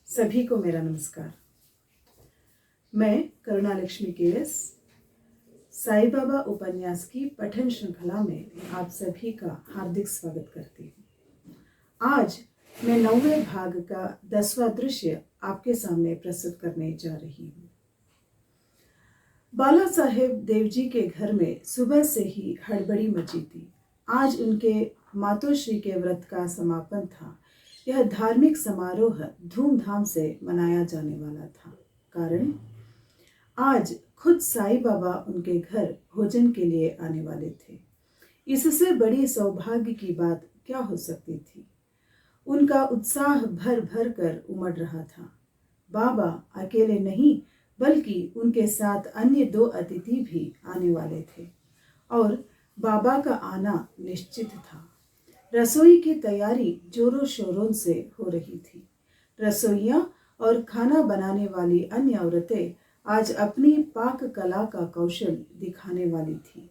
सभी को मेरा नमस्कार। मैं करुणा लक्ष्मी केएस साईं बाबा उपन्यास की पठन श्रृंखला में आप सभी का हार्दिक स्वागत करती हूँ। आज मैं 9वें भाग का 10वां दृश्य आपके सामने प्रस्तुत करने जा रही हूँ। बाला साहेब देवजी के घर में सुबह से ही हड़बड़ी मची थी। आज उनके मातोश्री के व्रत का समापन था। यह धार्मिक समारोह धूमधाम से मनाया जाने वाला था, कारण आज खुद साईं बाबा उनके घर भोजन के लिए आने वाले थे। इससे बड़ी सौभाग्य की बात क्या हो सकती थी। उनका उत्साह भर भर कर उमड़ रहा था। बाबा अकेले नहीं बल्कि उनके साथ अन्य 2 अतिथि भी आने वाले थे और बाबा का आना निश्चित था। रसोई की तैयारी जोरों शोरों से हो रही थी। रसोइयां और खाना बनाने वाली अन्य औरतें आज अपनी पाक कला का कौशल दिखाने वाली थी,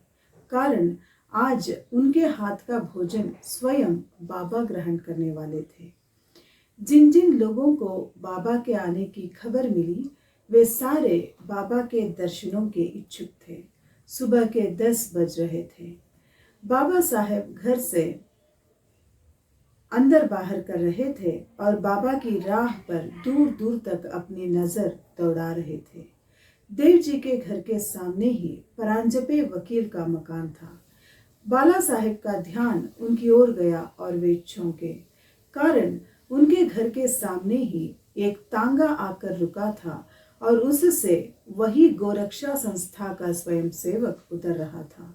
कारण आज उनके हाथ का भोजन स्वयं बाबा ग्रहण करने वाले थे। जिन जिन लोगों को बाबा के आने की खबर मिली, वे सारे बाबा के दर्शनों के इच्छुक थे। सुबह के 10 बज रहे थे। बाबा साहेब घर से अंदर बाहर कर रहे थे और बाबा की राह पर दूर दूर तक अपनी नजर दौड़ा रहे थे। देव जी के घर के सामने ही परांजपे वकील का मकान था। बाला साहेब का ध्यान उनकी ओर गया और वे चौंके, कारण उनके घर के सामने ही एक तांगा आकर रुका था और उससे वही गोरक्षा संस्था का स्वयंसेवक उतर रहा था।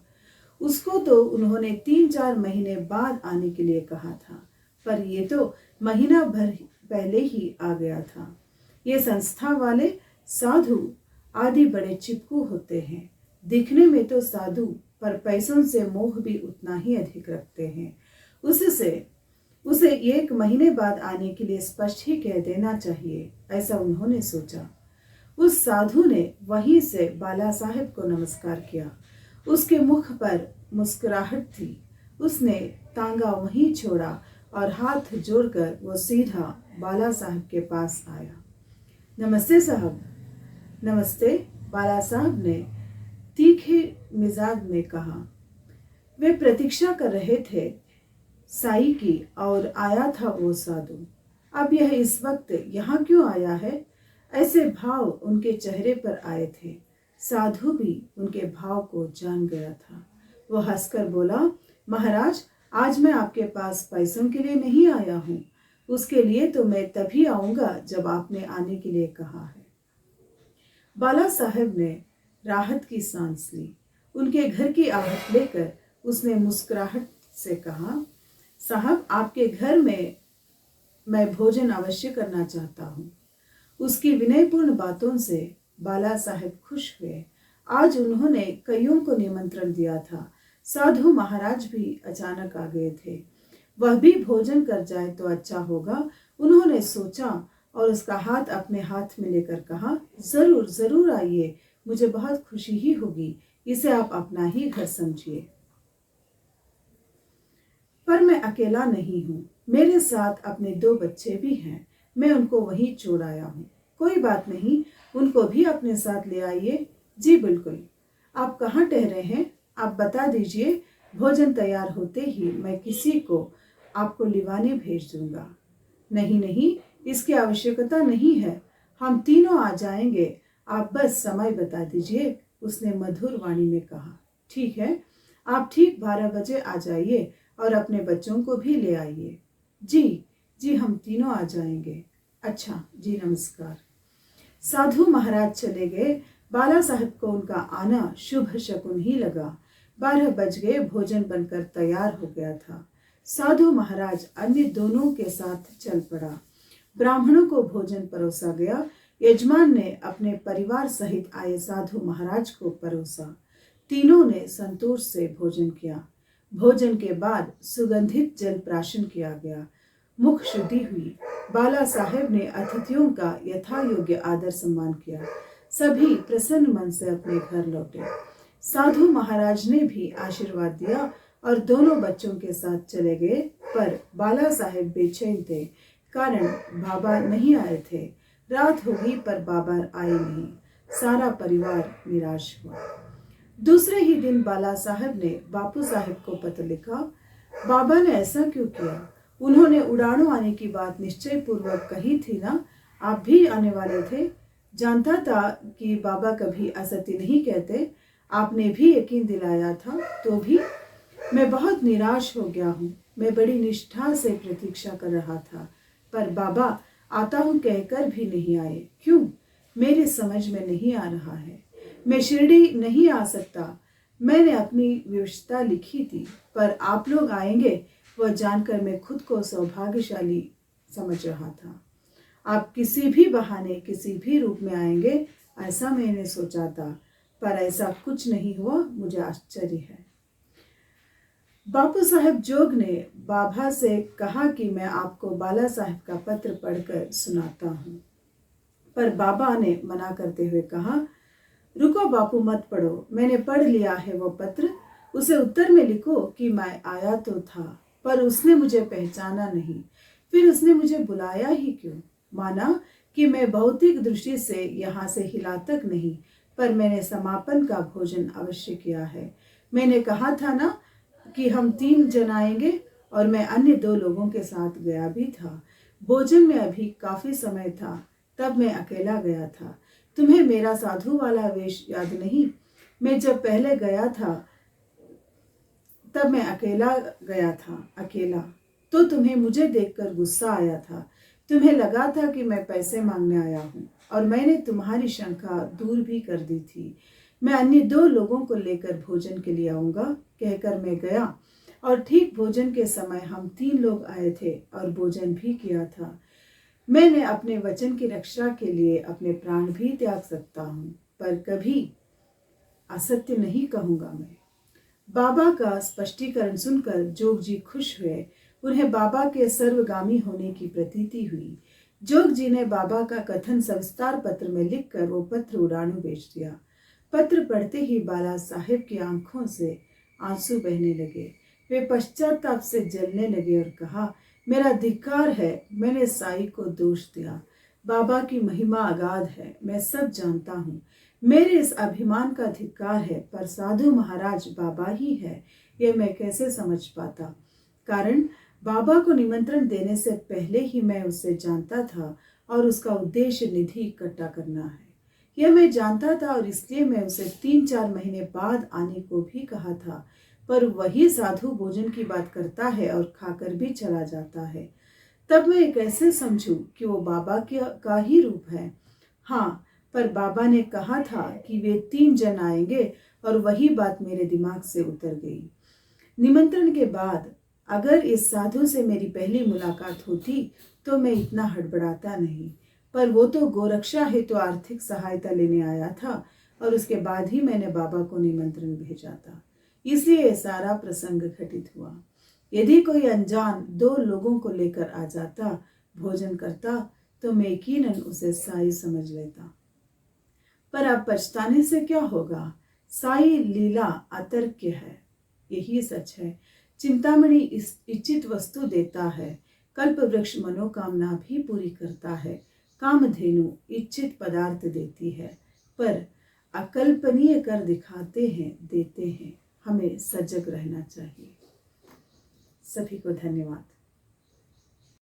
उसको तो उन्होंने 3-4 महीने बाद आने के लिए कहा था, पर ये तो महीना भर पहले ही आ गया था। ये संस्था वाले साधु आदि बड़े चिपकू होते हैं। दिखने में तो साधु, पर पैसों से मोह भी उतना ही अधिक रखते हैं। उसे 1 महीने बाद आने के लिए स्पष्ट ही कह देना चाहिए, ऐसा उन्होंने सोचा। उस साधु ने वहीं से बाला साहेब को नमस्कार किया। उसके मुख पर मुस्कुराहट थी। उसने तांगा वहीं छोड़ा और हाथ जोड़कर वो सीधा बाला साहब के पास आया। नमस्ते साहब। नमस्ते, बाला साहब ने तीखे मिजाज में कहा। वे प्रतीक्षा कर रहे थे साई की और आया था वो साधु। अब यह इस वक्त यहाँ क्यों आया है? ऐसे भाव उनके चेहरे पर आए थे। साधु भी उनके भाव को जान गया था। वो हंसकर बोला, महाराज, आज मैं आपके पास पैसों के लिए नहीं आया हूँ। उसके लिए तो मैं तभी आऊंगा जब आपने आने के लिए कहा है। बाला साहेब ने राहत की सांस ली। उनके घर की आहट लेकर उसने मुस्कुराहट से कहा, साहब, आपके घर में मैं भोजन अवश्य करना चाहता हूँ। उसकी विनयपूर्ण बातों से बाला साहेब खुश हुए। आज उन्होंने कईयों को निमंत्रण दिया था। साधु महाराज भी अचानक आ गए थे। वह भी भोजन कर जाए तो अच्छा होगा, उन्होंने सोचा और उसका हाथ अपने हाथ में लेकर कहा, जरूर जरूर आइए, मुझे बहुत खुशी ही होगी। इसे आप अपना ही घर समझिए। पर मैं अकेला नहीं हूँ, मेरे साथ अपने 2 बच्चे भी हैं। मैं उनको वहीं छोड़ आया हूँ। कोई बात नहीं, उनको भी अपने साथ ले आइए। जी बिल्कुल। आप कहाँ ठहरे हैं? आप बता दीजिए, भोजन तैयार होते ही मैं किसी को आपको लिवाने भेज दूंगा। नहीं नहीं, इसकी आवश्यकता नहीं है, हम तीनों आ जाएंगे, आप बस समय बता दीजिए, उसने मधुर वाणी में कहा। ठीक है, आप ठीक 12 बजे आ जाइए और अपने बच्चों को भी ले आइए। जी जी, हम तीनों आ जाएंगे। अच्छा जी, नमस्कार। साधु महाराज चले गए। बाला साहब को उनका आना शुभ शकुन ही लगा। 12 बज गए। भोजन बनकर तैयार हो गया था। साधु महाराज अन्य दोनों के साथ चल पड़ा। ब्राह्मणों को भोजन परोसा गया। यजमान ने अपने परिवार सहित आए साधु महाराज को परोसा। तीनों ने संतोष से भोजन किया। भोजन के बाद सुगंधित जल प्राशन किया गया। मुख शुद्धि हुई। बाला साहेब ने अतिथियों का यथा योग्य आदर सम्मान किया। सभी प्रसन्न मन से अपने घर लौटे। साधु महाराज ने भी आशीर्वाद दिया और दोनों बच्चों के साथ चले गए, पर बाला साहेब बेचैन थे, कारण बाबा नहीं आए थे। रात हो गई पर बाबा आए नहीं। सारा परिवार निराश हुआ। दूसरे ही दिन बाला साहब ने बापू साहब को पत्र लिखा। बाबा ने ऐसा क्यों किया? उन्होंने उड़ानों आने की बात निश्चय पूर्वक कही थी ना? आप भी आने वाले थे। जानता था कि बाबा कभी असत्य नहीं कहते। आपने भी यकीन दिलाया था, तो भी मैं बहुत निराश हो गया हूँ। मैं बड़ी निष्ठा से प्रतीक्षा कर रहा था, पर बाबा आता हूँ कहकर भी नहीं आए। क्यों? मेरी समझ में नहीं आ रहा है। मैं शिरडी नहीं आ सकता। मैंने अपनी विवशता लिखी थी, पर आप लोग आएंगे वह जानकर मैं खुद को सौभाग्यशाली समझ रहा था। आप किसी भी बहाने किसी भी रूप में आएंगे ऐसा मैंने सोचा था, पर ऐसा कुछ नहीं हुआ। मुझे आश्चर्य है। बापू साहब जोग ने बाबा से कहा कि मैं आपको बाला साहब का पत्र पढ़कर सुनाता हूँ, पर बाबा ने मना करते हुए कहा, रुको बापू, मत पढ़ो। मैंने पढ़ लिया है वो पत्र। उसे उत्तर में लिखो कि मैं आया तो था, पर उसने मुझे पहचाना नहीं। फिर उसने मुझे बुलाया ही क्यों? माना कि मैं भौतिक दृष्टि से यहाँ से हिला तक नहीं, पर मैंने समापन का भोजन अवश्य किया है। मैंने कहा था ना कि हम 3 जन आएंगे, और मैं अन्य 2 लोगों के साथ गया भी था। भोजन में अभी काफी समय था, तब मैं अकेला गया था। तुम्हें मेरा साधु वाला वेश याद नहीं? मैं जब पहले गया था तब मैं अकेला गया था, अकेला। तो तुम्हें मुझे देखकर गुस्सा आया था। तुम्हें लगा था कि मैं पैसे मांगने आया हूँ, और मैंने तुम्हारी शंका दूर भी कर दी थी। मैं अन्य 2 लोगों को लेकर भोजन के लिए आऊंगा कहकर मैं गया, और ठीक भोजन के समय हम 3 लोग आए थे और भोजन भी किया था। मैंने अपने वचन की रक्षा के लिए अपने प्राण भी त्याग सकता हूँ, पर कभी असत्य नहीं कहूंगा मैं। बाबा का स्पष्टीकरण सुनकर जोग जी खुश हुए। उन्हें बाबा के सर्वगामी होने की प्रतीति हुई। जोग जी ने बाबा का कथन सविस्तार पत्र में लिखकर वो पत्र उड़ानों भेज दिया। पत्र पढ़ते ही बाला साहेब की आंखों से आंसू बहने लगे। वे पश्चाताप से जलने लगे और कहा, मेरा धिक्कार है, मैंने साई को दोष दिया। बाबा की महिमा अगाध है, मैं सब जानता हूँ। मेरे इस अभिमान का धिक्कार है, पर साधु महाराज बाबा ही है, यह मैं कैसे समझ पाता? कारण बाबा को निमंत्रण देने से पहले ही मैं उसे जानता था, और उसका उद्देश्य निधि इकट्ठा करना है, यह मैं जानता था, और इसलिए मैं उसे 3-4 महीने बाद आने को भी कहा था। पर वही साधु भोजन की बात करता है और खाकर भी चला जाता है। तब मैं कैसे समझूं कि वो बाबा का ही रूप है? हाँ, पर बाबा ने कहा था कि वे 3 जन आएंगे, और वही बात मेरे दिमाग से उतर गई। निमंत्रण के बाद अगर इस साधु से मेरी पहली मुलाकात होती तो मैं इतना हड़बड़ाता नहीं, पर वो तो गोरक्षा हेतु आर्थिक सहायता लेने आया था, और उसके बाद ही मैंने बाबा को निमंत्रण भेजा था। इसलिए यह सारा प्रसंग घटित हुआ। यदि कोई अनजान 2 लोगों को लेकर आ जाता, भोजन करता, तो मैं यकीनन उसे साई समझ लेता। पर अब पछताने से क्या होगा? साई लीला अतर्क्य है, यही सच है। चिंतामणि इच्छित वस्तु देता है, कल्प वृक्ष मनोकामना भी पूरी करता है, कामधेनु इच्छित पदार्थ देती है, पर अकल्पनीय कर दिखाते हैं, देते हैं। हमें सजग रहना चाहिए। सभी को धन्यवाद।